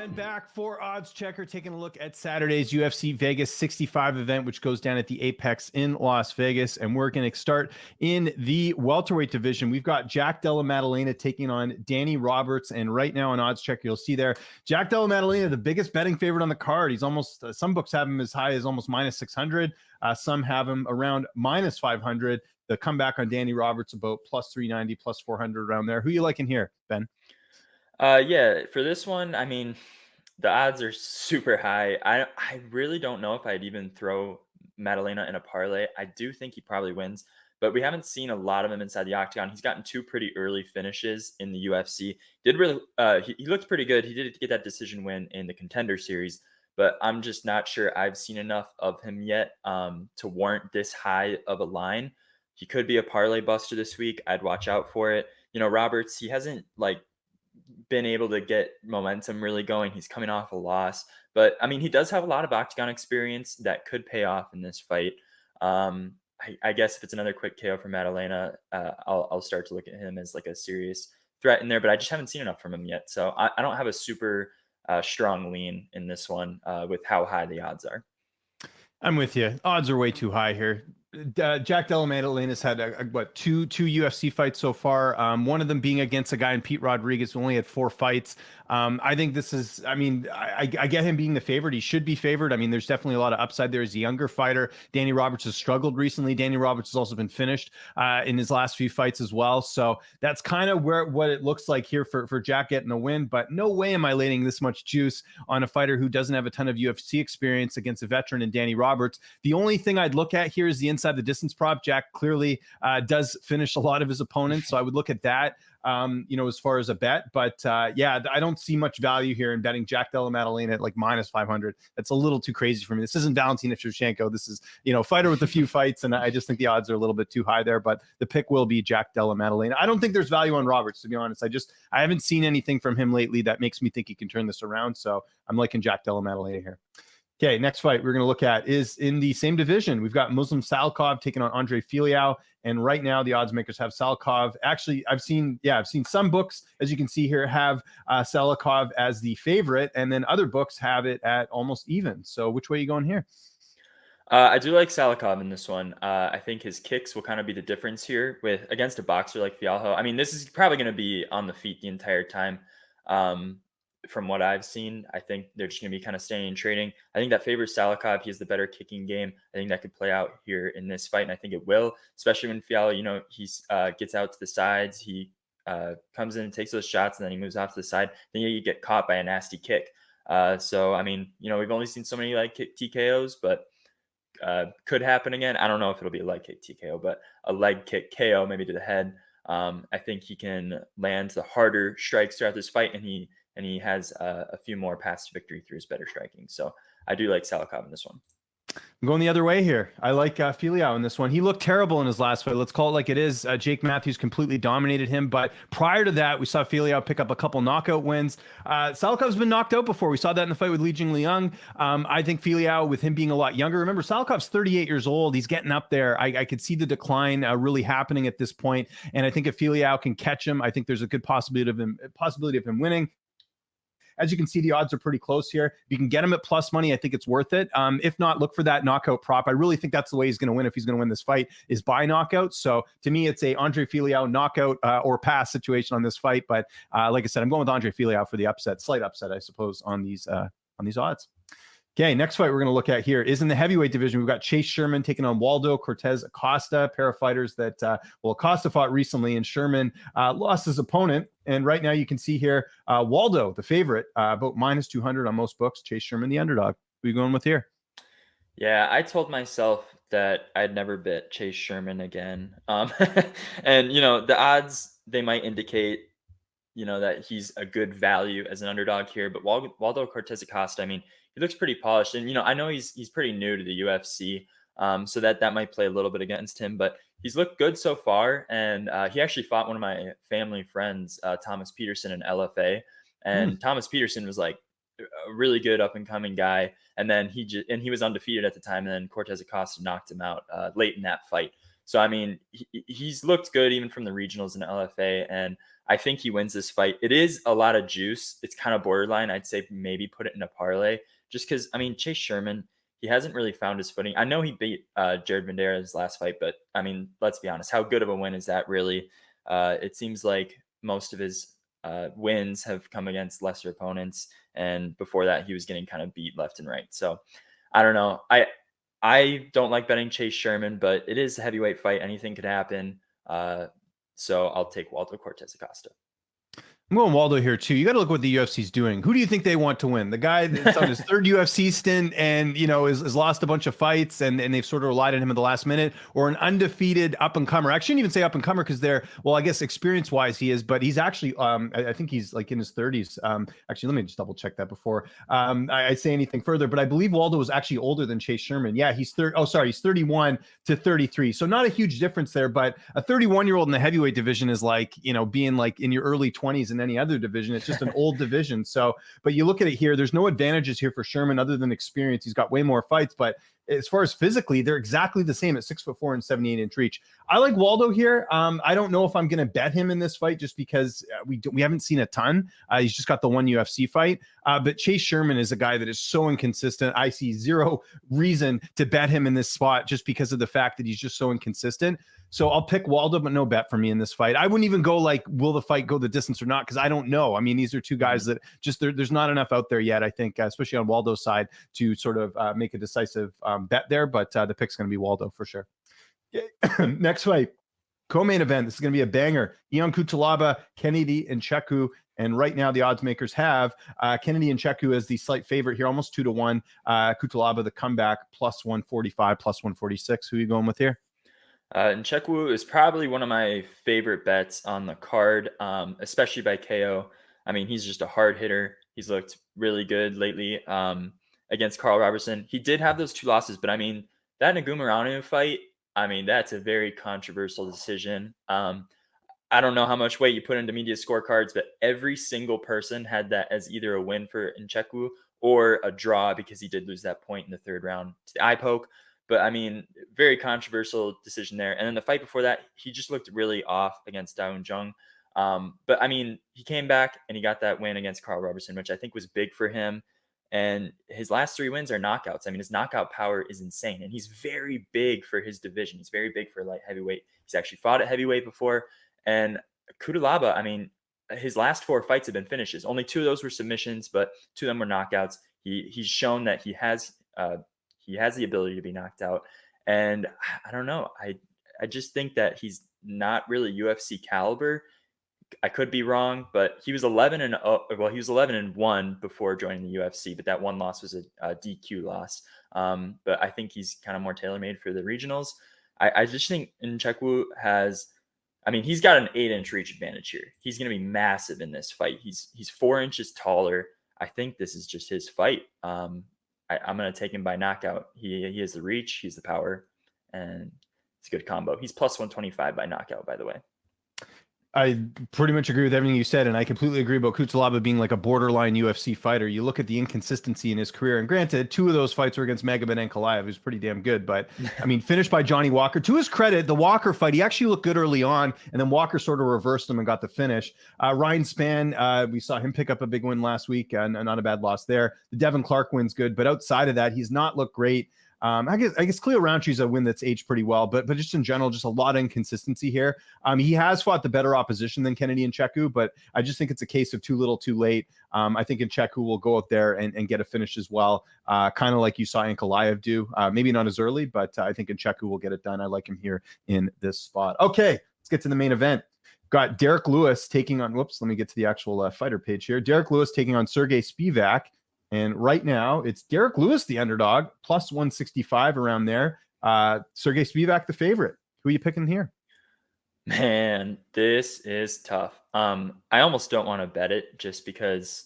And back for OddsChecker, taking a look at Saturday's UFC Vegas 65 event, which goes down at the Apex in Las Vegas. And we're going to start in the welterweight division. We've got Jack Della Maddalena taking on Danny Roberts. And right now on OddsChecker, you'll see there, Jack Della Maddalena, the biggest betting favorite on the card. He's almost, some books have him as high as almost minus 600. Some have him around minus 500. The comeback on Danny Roberts about plus 390, plus 400 around there. Who you liking here, Ben? Yeah, for this one, I mean, the odds are super high. I really don't know if I'd even throw Madalena in a parlay. I do think he probably wins, but we haven't seen a lot of him inside the Octagon. He's gotten two pretty early finishes in the UFC. Did really he looked pretty good. He did get that decision win in the Contender Series, but I'm just not sure I've seen enough of him yet to warrant this high of a line. He could be a parlay buster this week. I'd watch out for it. You know, Roberts, he hasn't been able to get momentum really going. He's coming off a loss, but I mean, he does have a lot of Octagon experience that could pay off in this fight. I guess if it's another quick KO for Madalena, I'll start to look at him as like a serious threat in there, but I just haven't seen enough from him yet. So I don't have a super strong lean in this one with how high the odds are. I'm with you. Odds are way too high here. Jack Della Maddalena's had two UFC fights so far. One of them being against a guy in Pete Rodriguez who only had 4 fights. I think this is, I mean, I get him being the favorite. He should be favored. I mean, there's definitely a lot of upside there as a younger fighter. Danny Roberts has struggled recently. Danny Roberts has also been finished in his last few fights as well. So that's kind of what it looks like here for Jack getting a win. But no way am I laying this much juice on a fighter who doesn't have a ton of UFC experience against a veteran in Danny Roberts. The only thing I'd look at here is the inside the distance prop. Jack clearly does finish a lot of his opponents, so I would look at that as far as a bet. But yeah, I don't see much value here in betting Jack Della Maddalena at like minus 500. That's a little too crazy for me. This isn't Valentina Shevchenko. This is, fighter with a few fights, and I just think the odds are a little bit too high there. But the pick will be Jack Della Maddalena. I don't think there's value on Roberts, to be honest. I haven't seen anything from him lately that makes me think he can turn this around. So I'm liking Jack Della Maddalena here. Okay, next fight we're going to look at is in the same division. We've got Muslim Salikov taking on Andre Filiau, and right now the odds makers have Salikov. Actually, I've seen some books, as you can see here, have Salikov as the favorite, and then other books have it at almost even. So which way are you going here? I do like Salikov in this one. I think his kicks will kind of be the difference here against a boxer like Fialho. I mean, this is probably going to be on the feet the entire time. From what I've seen, I think they're just going to be kind of staying and trading. I think that favors Salikov. He has the better kicking game. I think that could play out here in this fight, and I think it will, especially when Fialho, he's gets out to the sides. He comes in and takes those shots, and then he moves off to the side. Then you get caught by a nasty kick. So, I mean, we've only seen so many leg kick TKOs, but could happen again. I don't know if it'll be a leg kick TKO, but a leg kick KO maybe to the head. I think he can land the harder strikes throughout this fight, and he has a few more paths to victory through his better striking. So I do like Salikov in this one. I'm going the other way here. I like Filiau in this one. He looked terrible in his last fight. Let's call it like it is. Jake Matthews completely dominated him. But prior to that, we saw Filiau pick up a couple knockout wins. Salikov's been knocked out before. We saw that in the fight with Li Jingliang. I think Filiau, with him being a lot younger, remember, Salikov's 38 years old. He's getting up there. I could see the decline really happening at this point. And I think if Filiau can catch him, I think there's a good possibility of him winning. As you can see, the odds are pretty close here. If you can get him at plus money, I think it's worth it. If not, look for that knockout prop. I really think that's the way he's going to win if he's going to win this fight, is by knockout. So to me, it's a Andre Filiau knockout or pass situation on this fight. But like I said, I'm going with Andre Filiau for the upset, slight upset, I suppose, on these odds. Okay, next fight we're going to look at here is in the heavyweight division. We've got Chase Sherman taking on Waldo Cortez Acosta, a pair of fighters that, Acosta fought recently, and Sherman lost his opponent. And right now you can see here, Waldo, the favorite, about minus 200 on most books. Chase Sherman, the underdog. Who are you going with here? Yeah, I told myself that I'd never bet Chase Sherman again. And, the odds, they might indicate, that he's a good value as an underdog here. But Waldo Cortez Acosta, I mean, he looks pretty polished, and I know he's pretty new to the UFC, so that might play a little bit against him. But he's looked good so far, and he actually fought one of my family friends, Thomas Peterson, in LFA, and Thomas Peterson was like a really good up and coming guy, and then he was undefeated at the time, and then Cortez Acosta knocked him out late in that fight. So I mean, he's looked good even from the regionals in LFA, and I think he wins this fight. It is a lot of juice. It's kind of borderline. I'd say maybe put it in a parlay just because, I mean, Chase Sherman, he hasn't really found his footing. I know he beat Jared Vanderas last fight, but I mean, let's be honest. How good of a win is that really? It seems like most of his wins have come against lesser opponents. And before that, he was getting kind of beat left and right. So I don't know. I don't like betting Chase Sherman, but it is a heavyweight fight. Anything could happen. So I'll take Waldo Cortez Acosta. I'm going Waldo here too. You got to look what the UFC's doing. Who do you think they want to win? The guy that's on his third UFC stint and, you know, has lost a bunch of fights and they've sort of relied on him at the last minute, or an undefeated up and comer? I shouldn't even say up and comer because they're, well, I guess experience wise he is, but he's actually, I think he's like in his 30s. Actually, let me just double check that before I say anything further, but I believe Waldo was actually older than Chase Sherman. Yeah, he's 31 to 33. So not a huge difference there, but a 31-year-old in the heavyweight division is like, you know, being like in your early 20s in any other division. It's just an old division. So, but you look at it here, there's no advantages here for Sherman other than experience. He's got way more fights, but as far as physically, they're exactly the same at 6'4" and 78-inch reach. I like Waldo here. I don't know if I'm going to bet him in this fight just because we haven't seen a ton. He's just got the one UFC fight. But Chase Sherman is a guy that is so inconsistent. I see zero reason to bet him in this spot just because of the fact that he's just so inconsistent. So I'll pick Waldo, but no bet for me in this fight. I wouldn't even go like, will the fight go the distance or not? Because I don't know. I mean, these are two guys that just there's not enough out there yet, I think, especially on Waldo's side, to sort of make a decisive bet there. But the pick's going to be Waldo for sure. Next fight, co-main event. This is going to be a banger. Ion Cutelaba, Kennedy Nzechukwu. And right now, the odds makers have Kennedy Nzechukwu as the slight favorite here, almost 2-1. Cutelaba, the comeback, plus 145, plus 146. Who are you going with here? Nzechukwu is probably one of my favorite bets on the card, especially by KO. I mean, he's just a hard hitter. He's looked really good lately against Carl Robertson. He did have those 2 losses, but I mean, that Nagumuranu fight, I mean, that's a very controversial decision. I don't know how much weight you put into media scorecards, but every single person had that as either a win for Nzechukwu or a draw because he did lose that point in the 3rd round to the eye poke. But I mean, very controversial decision there. And then the fight before that, he just looked really off against Daun Jung. But I mean, he came back and he got that win against Carl Robertson, which I think was big for him. And his last 3 wins are knockouts. I mean, his knockout power is insane. And he's very big for his division. He's very big for light heavyweight. He's actually fought at heavyweight before. And Cutelaba, I mean, his last 4 fights have been finishes. Only 2 of those were submissions, but 2 of them were knockouts. He's shown that he has the ability to be knocked out. And I don't know. I just think that he's not really UFC caliber. I could be wrong, but he was 11-1 before joining the UFC, but that one loss was a DQ loss. But I think he's kind of more tailor-made for the regionals. I just think Nzechukwu has, I mean, he's got an 8-inch reach advantage here. He's going to be massive in this fight. He's 4 inches taller. I think this is just his fight. I'm going to take him by knockout. He has the reach, he's the power, and it's a good combo. He's plus 125 by knockout, by the way. I pretty much agree with everything you said, and I completely agree about Cutelaba being like a borderline UFC fighter. You look at the inconsistency in his career, and granted, 2 of those fights were against Magomed Ankalaev, who's pretty damn good, but I mean, finished by Johnny Walker. To his credit, the Walker fight, he actually looked good early on, and then Walker sort of reversed him and got the finish. Ryan Spann, we saw him pick up a big win last week, and not a bad loss there. The Devin Clark win's good, but outside of that, he's not looked great. I guess Cleo Rountree's a win that's aged pretty well, but just in general, just a lot of inconsistency here. He has fought the better opposition than Kennedy Nzechukwu, but I just think it's a case of too little, too late. I think Nzechukwu will go out there and get a finish as well, kind of like you saw Ankalaev do. Maybe not as early, but I think Nzechukwu will get it done. I like him here in this spot. Okay, let's get to the main event. Got Derrick Lewis taking on, whoops, let me get to the actual fighter page here. Derrick Lewis taking on Serghei Spivac. And right now, it's Derrick Lewis, the underdog, plus 165 around there. Serghei Spivac, the favorite. Who are you picking here? Man, this is tough. I almost don't want to bet it just because,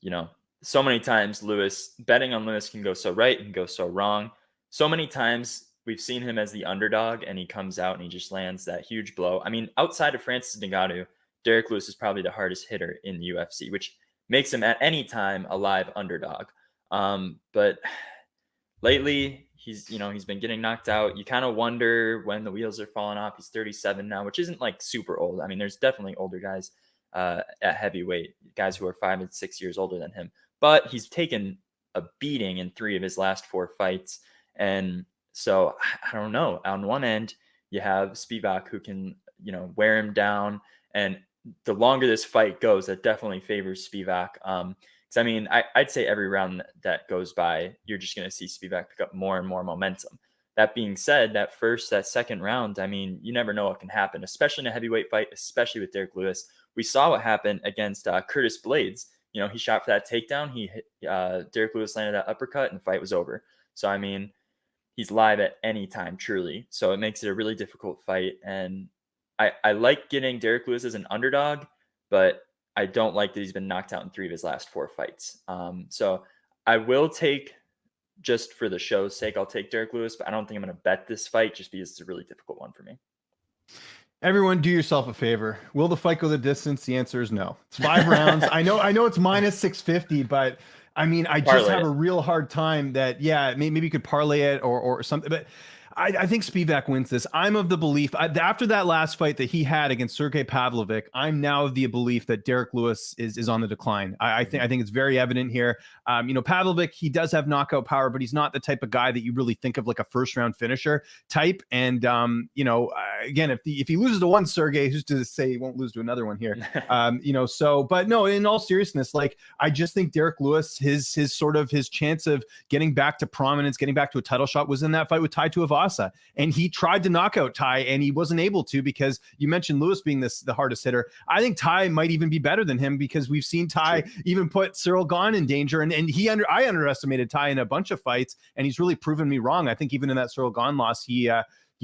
you know, so many times betting on Lewis can go so right and go so wrong. So many times we've seen him as the underdog and he comes out and he just lands that huge blow. I mean, outside of Francis Ngannou, Derrick Lewis is probably the hardest hitter in the UFC, which makes him at any time a live underdog. But lately he's been getting knocked out. You kind of wonder when the wheels are falling off. He's 37 now, which isn't like super old. I mean, there's definitely older guys at heavyweight, guys who are 5 and 6 years older than him. But he's taken a beating in 3 of his last 4 fights. And so I don't know. On one end, you have Spivac who can, wear him down. And the longer this fight goes, that definitely favors Spivac. Because I mean, I'd say every round that goes by, you're just going to see Spivac pick up more and more momentum. That being said, that second round, I mean, you never know what can happen, especially in a heavyweight fight, especially with Derrick Lewis. We saw what happened against Curtis Blades. He shot for that takedown. He hit, Derrick Lewis landed that uppercut, and the fight was over. So, I mean, he's live at any time, truly. So it makes it a really difficult fight. And I like getting Derrick Lewis as an underdog, but I don't like that he's been knocked out in 3 of his last 4 fights. So I will take, just for the show's sake, I'll take Derrick Lewis, but I don't think I'm going to bet this fight just because it's a really difficult one for me. Everyone, do yourself a favor. Will the fight go the distance? The answer is no. It's 5 rounds. I know it's minus 650, but I mean, I just have a real hard time that, maybe you could parlay it or something, but I think Spivac wins this. I'm of the belief after that last fight that he had against Serghei Pavlovich, I'm now of the belief that Derrick Lewis is on the decline. I think it's very evident here. Pavlovich, he does have knockout power, but he's not the type of guy that you really think of like a first round finisher type. And again, if he loses to one Serghei, who's to say he won't lose to another one here? But no, in all seriousness, like I just think Derrick Lewis, his chance of getting back to prominence, getting back to a title shot was in that fight with Tai Tuivasa. And he tried to knock out Tai and he wasn't able to, because you mentioned Lewis being the hardest hitter. I think Tai might even be better than him, because we've seen Tai even put Cyril Gane in danger. And I underestimated Tai in a bunch of fights, and he's really proven me wrong. I think even in that Cyril Gane loss, he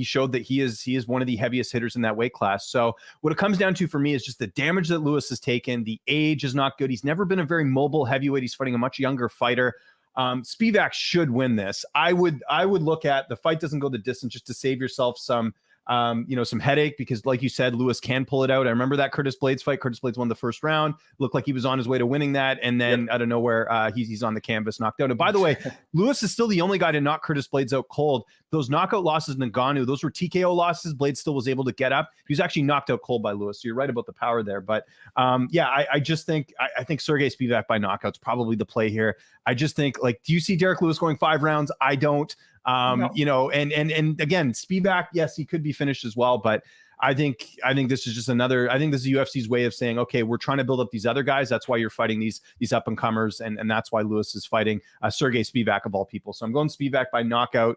showed that he is one of the heaviest hitters in that weight class. So what it comes down to for me is just the damage that Lewis has taken. The age is not good. He's never been a very mobile heavyweight. He's fighting a much younger fighter. Spivac should win this. I would look at the fight doesn't go the distance, just to save yourself some headache, because like you said, Lewis can pull it out. I remember that Curtis Blades fight. Curtis Blades won the first round. Looked like he was on his way to winning that. And then out of nowhere, he's on the canvas, knocked out. And by the way, Lewis is still the only guy to knock Curtis Blades out cold. Those knockout losses in Ngannou, those were TKO losses. Blades still was able to get up. He was actually knocked out cold by Lewis. So you're right about the power there. But I just think, I think Serghei Spivac by knockout's probably the play here. I just think, like, do you see Derrick Lewis going 5 rounds? I don't. No. And again, Spivac, yes, he could be finished as well, but I think this is just I think this is UFC's way of saying, okay, we're trying to build up these other guys. That's why you're fighting these up and comers, and that's why Lewis is fighting Serghei Spivac of all people. So I'm going Spivac by knockout.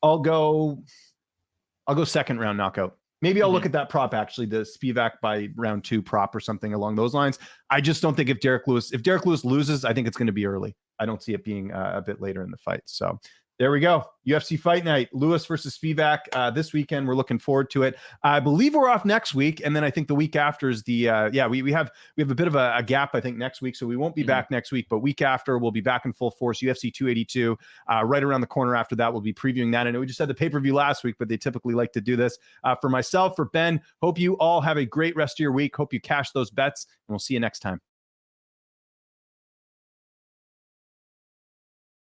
I'll go second round knockout. Maybe I'll look at that prop, actually, the Spivac by round 2 prop or something along those lines. I just don't think if Derrick Lewis loses, I think it's going to be early. I don't see it being a bit later in the fight. So there we go. UFC Fight Night, Lewis versus Spivac this weekend. We're looking forward to it. I believe we're off next week, and then I think the week after is the we have a bit of a gap, I think, next week, so we won't be back next week. But week after, we'll be back in full force. UFC 282 right around the corner. After that, we'll be previewing that. I know we just had the pay-per-view last week, but they typically like to do this. For myself, for Ben, hope you all have a great rest of your week. Hope you cash those bets, and we'll see you next time.